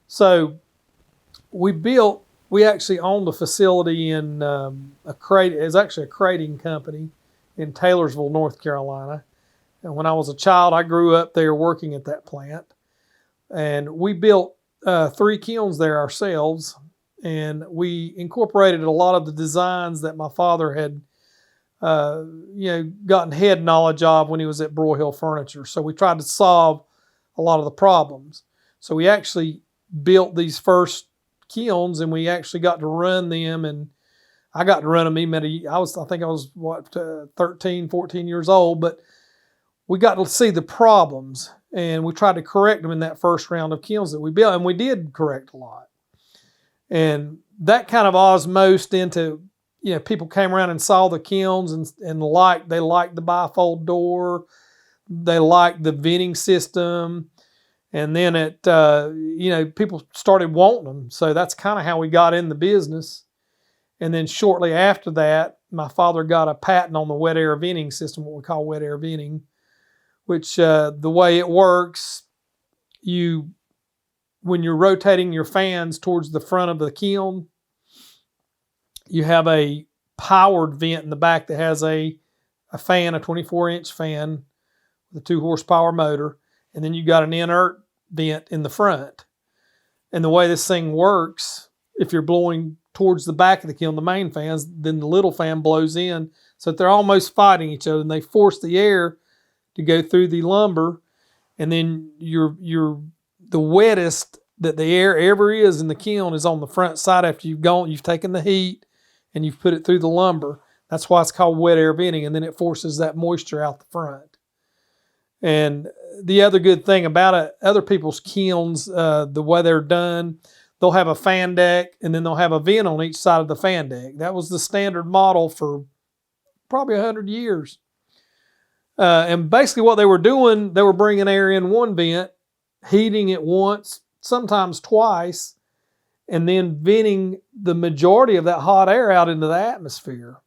So we actually owned a facility in it was actually a crating company in Taylorsville, North Carolina. And when I was a child, I grew up there working at that plant. And we built 3 kilns there ourselves. And we incorporated a lot of the designs that my father had, gotten head knowledge of when he was at Broyhill Furniture. So we tried to solve a lot of the problems. So we actually built these first kilns, and we actually got to run them, and I got to run them even I think I was 13, 14 years old, but we got to see the problems, and we tried to correct them in that first round of kilns that we built, and we did correct a lot. And that kind of osmosed into, people came around and saw the kilns and they liked the bifold door, they liked the venting system. And then people started wanting them. So that's kind of how we got in the business. And then shortly after that, my father got a patent on the wet air venting system, what we call wet air venting, which the way it works, when you're rotating your fans towards the front of the kiln, you have a powered vent in the back that has a fan, a 24-inch fan with a 2 horsepower motor. And then you got an inert vent in the front. And the way this thing works, if you're blowing towards the back of the kiln, the main fans, then the little fan blows in. So they're almost fighting each other, and they force the air to go through the lumber. And then the wettest that the air ever is in the kiln is on the front side after you've taken the heat and you've put it through the lumber. That's why it's called wet air venting, and then it forces that moisture out the front. And the other good thing about it, other people's kilns, the way they're done, they'll have a fan deck and then they'll have a vent on each side of the fan deck. That was the standard model for probably 100 years. And basically what they were doing, they were bringing air in one vent, heating it once, sometimes twice, and then venting the majority of that hot air out into the atmosphere.